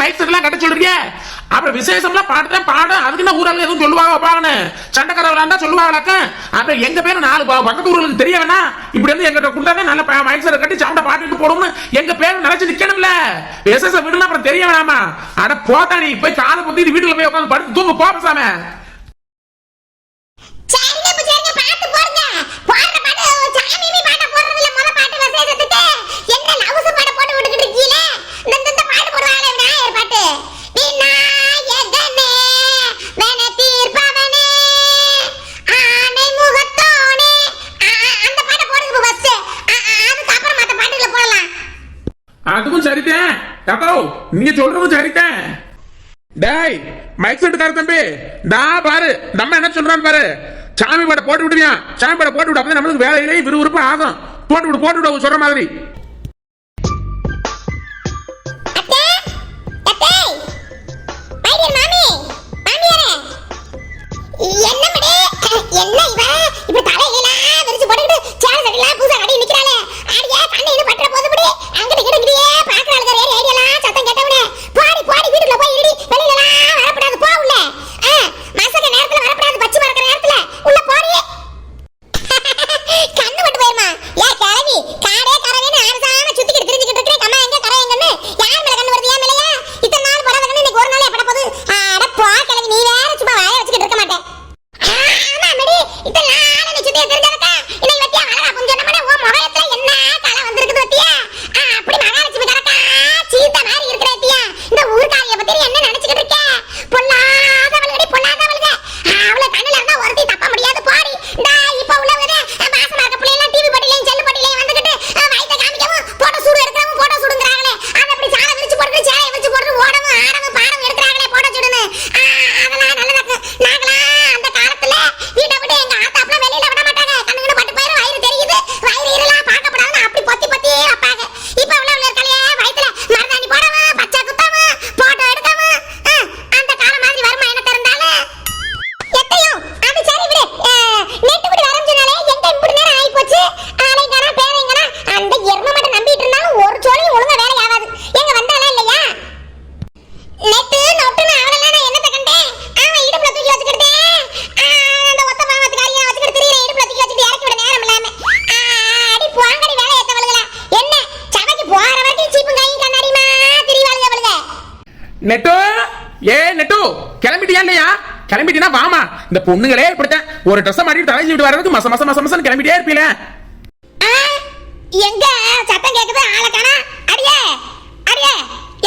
Mic set எல்லாம் கட்ட சொல்றீங்க. அப்புறம் விசேஷம்லாம் பாடுதான் பாடும். அதுக்கு என்ன ஊராளு எதுவும் சொல்லுவாங்க பாங்கன்னு சண்டைக்கார விளையாண்டா சொல்லுவாங்களாக்க. அப்புறம் எங்க பேரு 4 பக்கத்து ஊர்களுக்கு தெரிய வேணா. இப்படி வந்து எங்கிட்ட கொடுத்தாங்க நல்ல மைக் செட் கட்டி சவுண்ட பாட்டுட்டு போடும்னு எங்க பேரு நினைச்சு நிக்கணும்ல. விசேஷம் விடுனா அப்புறம் தெரிய வேணாமா? அட போட்டா நீ போய் காதை பொத்தி வீட்டுல போய் உட்காந்து படுத்து தூங்க போ பேசாம. அதுவும் சரிதான். நீங்க சொல்றதும் சரிதான். டேய் மைக் செட் கார தம்பி, டா பாரு நம்ம என்ன சொல்றான் பாரு. சாமி பாட போட்டு விடுவியா? சாமி பாட போட்டு விடு, அப்பதான் நம்மளுக்கு வேலையிலே விறுவிறுப்பு ஆகும். போட்டு விடு சொல்ற மாதிரி. நெட்டு நெட்டு கிளம்பிட்டியா இல்லையா? கிளம்பிட்டீங்கன்னா வாமா. இந்த பொண்ணுங்களே இப்படித்தான் ஒரு ட்ரெஸ் மாட்டிட்டு தலைஞ்சி விட்டு வரதுக்கு மசம் கிளம்பிட்டே இருப்பீல. எங்க சத்தம் கேக்குது ஆளை காணா? அடியே அடியே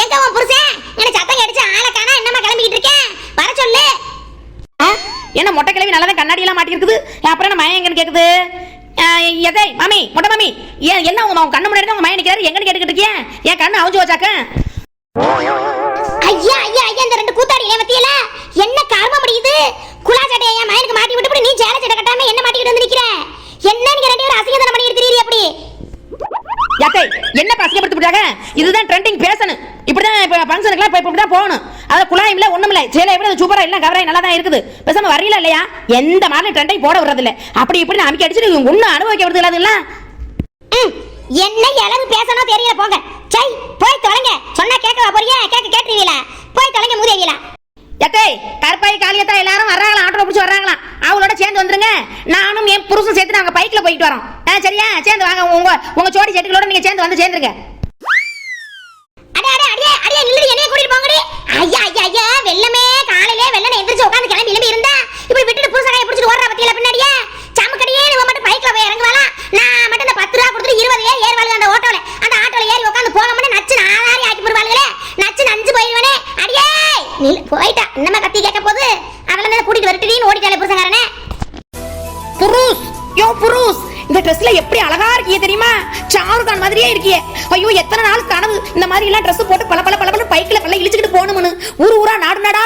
எங்க உன் புருஷன்? என்ன சத்தம் கேட்டுச்சு ஆளை காணா? என்னமா கிளம்பிட்டு இருக்கேன்? வர சொல்லு. என்ன மொட்டை கிளவி நல்லா கண்ணாடி எல்லாம் மாட்டி இருக்குது. அப்புறம் என்ன மயம் எங்கன்னு கேக்குது? எதை மாமி மொட்டை மாமி என்ன உங்க கண்ணு முன்னாடி உங்க மயம் நிக்கிறாரு எங்கன்னு கேட்டுக்கிட்டு இருக்கேன். என் கண்ணு அவுஞ்சு வச்சாக்க. ஐயா ஐயா ஐயா இந்த ரெண்டு கூத்தாடி ஏமத்தியல என்ன காரணமா முடியுது? குலா சட்டைய என் மயனுக்கு மாட்டி விட்டு நீ சேலை சட்டை கட்டாம என்ன மாட்டிட்டு வந்து நிக்கிற? என்ன நீங்க ரெண்டு பேரும் அசிங்கதனம் பண்ணி இருக்கிறீங்க அப்படி? யாத்தை என்ன அசிங்கப்படுத்தி விட்டாங்க? இதுதான் ட்ரெண்டிங் பேஷன். இப்படிதான் இப்ப ஃபங்க்ஷனுக்குலாம் இப்ப இப்படிதான் போகணும். அத குலாயும் இல்ல ஒண்ணும் இல்ல சேலை எப்படி சூப்பரா எல்லாம் கவராய் நல்லா தான் இருக்குது. பேசாம வரீல இல்லையா? எந்த மாதிரி ட்ரெண்டை போட விடுறது இல்ல. அப்படி இப்படி அமிக்கி அடிச்சு ஒன்னும் அனுபவிக்க விடுறது இல்லாதுல்ல. என்ன எளவு பேசணும் தெரியல போங்க. சை போய் தொலைங்க. சொன்னா கேட்கவா போறீங்க? கேட்டுறீங்களா? போய் தொலைங்க மூதேவிகளா. எத்தை கருப்பாய் காளியத்தா எல்லாரும் வர்றாங்களா? ஆட்டோ பிடிச்சி வர்றாங்களா? அவங்களோட சேர்ந்து வந்துருங்க. நானும் என் புருஷன் சேர்த்து நாங்க பைக்ல போயிட்டு வரோம். சரியா? சேர்ந்து வாங்க. உங்க ஜோடி செட்டுகளோட நீங்க சேர்ந்துருங்க. அடே அடே அடே அடே நில்லு. என்னைய கூட்டிட்டு போங்கடி. ஐயா ஐயா ஐயா வெள்ளமே காலையிலே வெள்ளனை எந்திரிச்சு உட்கார்ந்து கிளம்பி இருந்தா இப்படி விட்டுட்டு புருஷகாயை பிடிச்சிட்டு ஓடுற பத்தியில பின்னாடியே சமக்கடியே நீ மட்டும் பைக்ல போய் இறங்குவாளா? நான் மட்டும் இந்த 10 ரூபா கொடுத்துட்டு 20 ஏறுவாளுங்க அந்த ஆட்டோல. அந்த ஆட்டோல ஏறி உட்கார்ந்து போக மட்டும் நச்சு நாளாரி ஆக்கி போடுவாளுங்களே. நச்சு நஞ்சு போயிடுவனே. அடியே நீ போயிட்டா என்னமா கத்தி கேட்க போகுது? அவளை மேல கூட்டிட்டு வரட்டுன்னு ஓடிட்டாலே புருஷகாரனே. புருஷ் யோ புருஷ் இந்த ட்ரெஸ்ல எப்படி அழகா இருக்கீங்க தெரியுமா? ஷாருக்கான் மாதிரியே இருக்கியே. ஐயோ எத்தனை நாள் கனவு இந்த மாதிரி எல்லாம் ட்ரெஸ் போட்டு பல பைக்ல கல்ல இழுச்சுக்கிட்டு போகணும்னு. ஊரா நாடா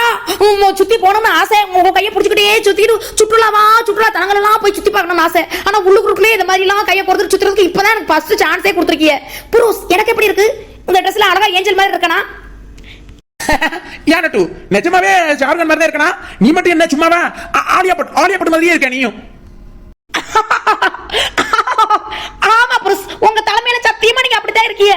சுத்தி போகணும்னு ஆசை. உங்க கையை பிடிச்சிக்கிட்டே சுத்திட்டு சுற்றுலா தலங்களெல்லாம் போய் சுத்தி பார்க்கணும்னு ஆசை. ஆனா உள்ளுக்குள்ளே இந்த மாதிரி எல்லாம் கையை போறது சுத்துறதுக்கு இப்பதான் எனக்கு ஃபர்ஸ்ட் சான்ஸே கொடுத்துருக்கீங்க. புருஷ் எனக்கு எப்படி இருக்கு? இந்த ட்ரெஸ்ல அழகா ஏஞ்சல் மாதிரி இருக்கனா? யானட்டு நிஜமாவே ஷாருக்கான் மாதிரி தான் இருக்கனா? நீ மட்டும் என்ன சும்மாவா ஆலியா பட் மாதிரியே இருக்க நீயும்? ஆமா புருஷ், உங்க தலைமையில சத்தியமா நீங்க அப்படித்தான் இருக்கீங்க.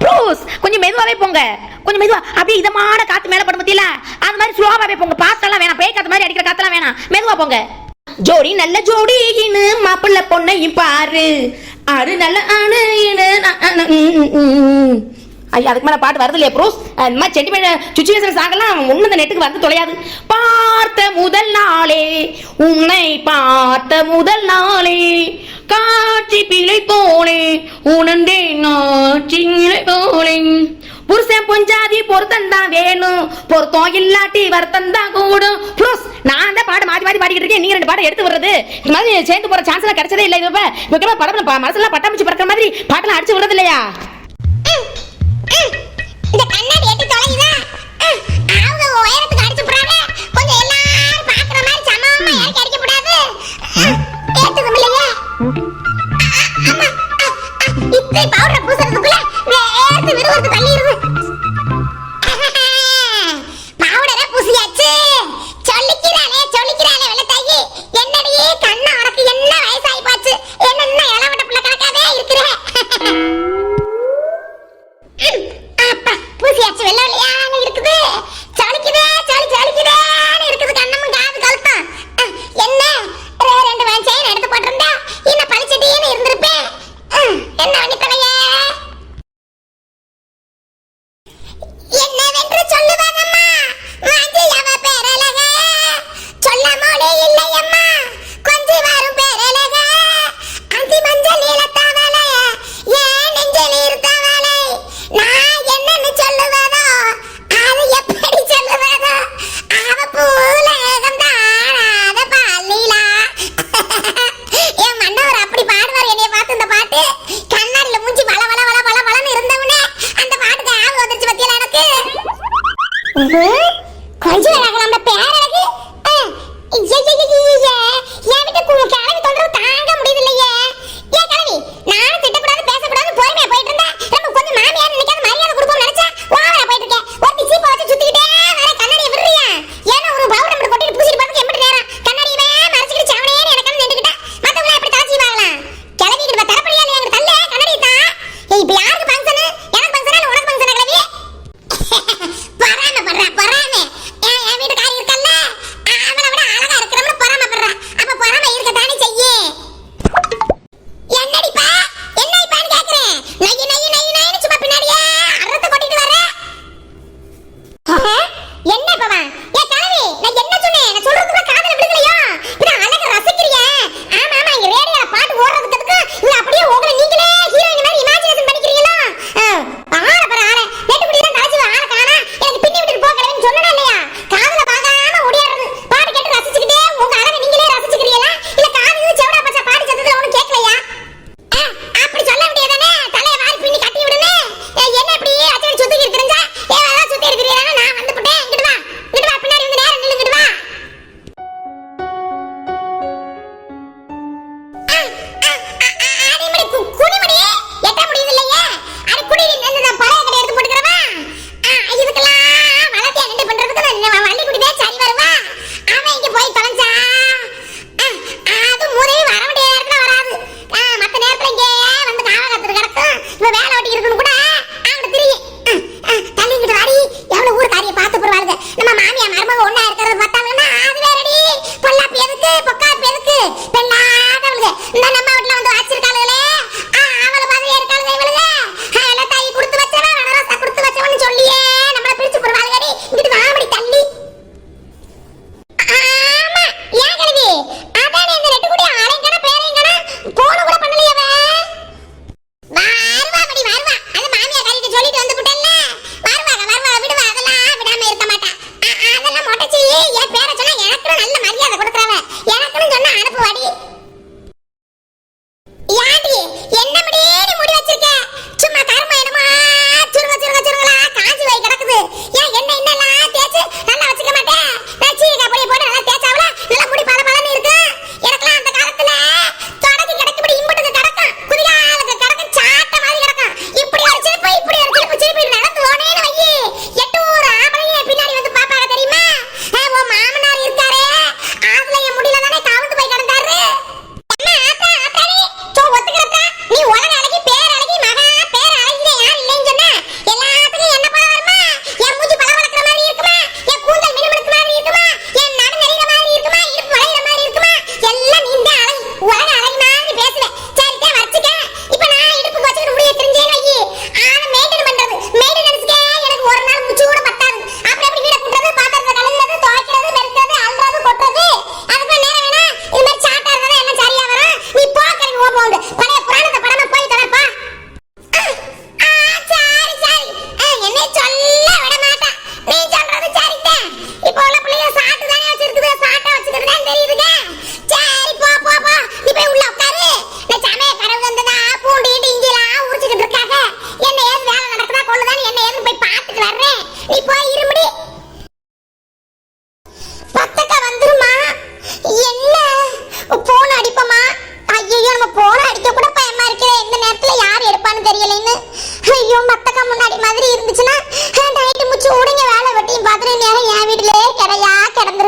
புருஷ், கொஞ்சம் மெதுவாவே போங்க, கொஞ்சம் மெதுவா. அப்படியே இதமான காத்து மேல படும் பத்தியில அந்த மாதிரி ஸ்லோவாவே போங்க. பாஸ்டெல்லாம் வேணாம், பேய் காத்து மாதிரி அடிக்கிற காத்தெல்லாம் வேணாம், மெதுவா போங்க. ஜோடி நல்ல ஜோடின்னு மாப்பிள்ள பொண்ணையும் பாரு, ஆடு நல்ல ஆணு. ஐயா, அதுக்கு மேல பாட்டு வருது இல்லையா ப்ரோஸ்? இந்த மாதிரி சென்டிமெண்ட் சுச்சுவேஷன் சாங்கெல்லாம் ஒண்ணு இந்த நெட்டுக்கு வந்து தொலையாது. பார்த்த முதல் நாளே, உன்னை பார்த்த முதல் நாளே, காட்சி பிழை போலே உணர்ந்தே நாட்சி போலே. புருஷன் பொஞ்சாதி பொருத்தம் தான் வேணும், பொருத்தம் இல்லாட்டி வருத்தம் தான் கூடும். ப்ளஸ் நான் தான் பாட்டு மாத்தி மாத்தி பாடிக்கிட்டு இருக்கேன், நீங்க ரெண்டு பாட்டை எடுத்து வர்றது இந்த மாதிரி சேர்ந்து போற சான்ஸ் எல்லாம் கிடைச்சதே இல்லை. இப்ப படம் மனசுலாம் பட்டாமிச்சு பறக்கிற மாதிரி பாட்டெல்லாம் அடிச்சு விடுறது இல்லையா? இந்த கண்ணாடி எட்டு தொலையுதா? அவங்க உயரத்துக்கு அடிச்சு போறாங்க. கொஞ்சம் எல்லாரும் பாக்குற மாதிரி சமமா இறக்கி அடிக்க கூடாது. கேட்டதும் இல்லையா? அம்மா, இத்தை பவுடர் பூசறதுக்குள்ள வேர்த்து விறுவிறுத்து தள்ளிடுது. பவுடரை பூசியாச்சு. சொல்லிக்கிறாளே வெள்ளத்தாயி, என்னடி கண்ணா உனக்கு என்ன வயசாகி போச்சு? என்ன இளவட்ட பிள்ளை கணக்காவே இருக்கிற? அப்பா, பூசியாச்சு. வெள்ள வெள்ளையான்னு இருக்குது, சலிக்குதேன்னு இருக்குது. கண்ணமும் காது கழுத்தம். என்ன ரெண்டு செயின் எடுத்து போட்டிருந்தா இன்னும் பழிச்சட்டின்னு இருந்திருப்பேன். என்ன பண்ணி தலையே? என்னவென்று சொல்லுவாங்கம்மா, வாஞ்சியவ பேரழக, சொல்ல மொழி இல்லையம்மா, கொஞ்சி வரும் பேரழக, அந்தி மஞ்சள் நீலத்தவளை, ஏன் நெஞ்சில் இருத்தவளை, நான் என்னன்னு சொல்லுவதோ, அது எப்படி சொல்லுவதோ, அவ பூலகம் தானாத பாலிலா. என் மன்னவர் அப்படி பாடுவார். என்னைய பார்த்து இந்த பாட்டு கண்ணாடியில மூஞ்சி வள வள வள வள வளன்னு இருந்தவனே அந்த பாட்டுக்கு ஆவு வந்துருச்சு பத்தியில எனக்கு. கொஞ்சம் நம்ம பேரழகு என் வீட்டு கிளவி தொந்தரவு தாங்க முடியவில்லையே. ஏன் கிளவி, நானும் திட்டக்கூடாது பேசக்கூடாது பொறுமையா போயிட்டு இருந்தேன். நம்ம கொஞ்சம் மாமியார் நினைக்காத மரியாதை கொடுப்போம் நினைச்சா ஓவரா போயிட்டு இருக்கேன். ஒரு சீப்பை வச்சு சுத்திக்கிட்டே வேற கண்ணாடியை விடுறியா? ஏன்னா ஒரு பவுடர் மட்டும் கொட்டிட்டு பூசிட்டு பார்த்து எப்படி நேரம் கண்ணாடியவே மறைச்சிக்கிட்டு சவனேன்னு எனக்கு நின்றுக்கிட்டா மத்தவங்க எப்படி தாச்சி வாங்கலாம்? கிளவி கிட்ட தரப்படியா இல்லையா? எங்க தள்ள கண்ணாடி தான். இப்ப யாருக்கு ஃபங்க்ஷன்? எனக்கு ஃபங்க்ஷனா இல்ல உனக்கு ஃபங்க்ஷனா கிளவி? பொறாம என் வீட்டுக்காரி இருக்கல்ல, அவனை விட அழகா இருக்கிறவன பொறாமப்படுறா. அப்ப பொறாம இருக்கத்தானே செய்யே. என்னடிப்பா என்னைப்பான்னு கேக்குறேன். நைன்னு சும்மா பின்னாடியே அறுத்து கொட்டிட்டு வர. என்ன பவா? ஏ கிளவி, நான் என்ன சொன்னேன்? நான் சொல்றதுக்கு காதுல விழுகலையா? பின்ன அழகா ரசிக்கிறிய? ஆமா இங்க ரேடியோல பாட்டு ஓடுறதுக்கு இல்ல அப்படியே உங்களை நீங்களே ஹீரோயின் மாதிரி இமேஜினேஷன் பண்ணிக்கிறீங்களா? ஆள நெட்டுக்குடி தான் தாச்சி ஆள காணா. எனக்கு பின்னி விட்டு போகலன்னு சொன்னனா இல்லையா? காதுல பாக்காம ஓடியாடுறது. பாட்டு கேட்டு ரசிச்சுக்கிட்டே உங்க அழகை நீங்களே ரசிச்சுக்கிறீங்களா? இல்ல காது செவடா பச்சா பாட்டு சத்தத்துல ஒண்ணும் கேட்கலையா? அப்படி சொல்ல வேண்டியதானே? தலைய வாரி பின்னி கட்டி விடுனே. என்ன இப்படி அச்சடி சுத்தி இருக்கறீங்க? ஏதா சுத்தி இருக்கறீங்க? நான் வந்துட்டேன். இங்கிட்டு வா பின்னாடி வந்து நேரா நில்லுங்கிட்டு வா. குனிமணி எட்ட முடியுது இல்லையா? அட குடி நின்னு பழைய கடை எடுத்து போட்டுக்கறவா. இதுக்கெல்லாம் வளர்த்தியா நின்று பண்றதுக்கு நான் வள்ளி குடிதே சரி வருவா. அவன் இங்க போய் தொலைஞ்சா அது முதவே வர வேண்டிய நேரத்துல வராது. மத்த நேரத்துல இங்கே வந்து காவகாத்துட்டு கிடக்கும். இப்ப வேலை வெட்டி இருக்குன்னு கூட அங்கிட்டு திரியும். தள்ளிக்கிட்டு வாடி. எவ்வளவு ஊர் காரிய பார்த்து போடுவாங்க. நம்ம மாமியா மருமக ஒண்ணா இருக்கிறது பார்த்தாங்கன்னா அது வேறடி. பொல்லாப்பி எதுக்கு பொக்காப்பி எதுக்கு? பெண்ணாதவளுங்க இந்த நம்ம வீட்டுல வந்து வச்சிருக்காளுங்களே, அவளை மாதிரியே இருக்காளுங்க இவளுங்க. எல்லாம் தாயி கொடுத்து வச்சவன் வனராசா கொடுத்து வச்சவன்னு சொல்லியே நம்மள பிரிச்சு போடுவாளுங்கடி. இங்கிட்டு வாமடி தள்ளி. ஆமா ஏன் கிழவி? அதானே இந்த ரெட்டு கூடி ஆளைங்கன பேரைங்கன போன கூட பண்ணலையே அவ. வருவா. அது மாமியா காரிட்ட சொல்லிட்டு வந்து விட்டல்ல. வருவா விடுவா. அதெல்லாம் விடாம இருக்க மாட்டா. அதெல்லாம் மொட்டச்சி ஏன்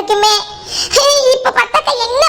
வரைக்குமே இப்ப பார்த்தாக்க என்ன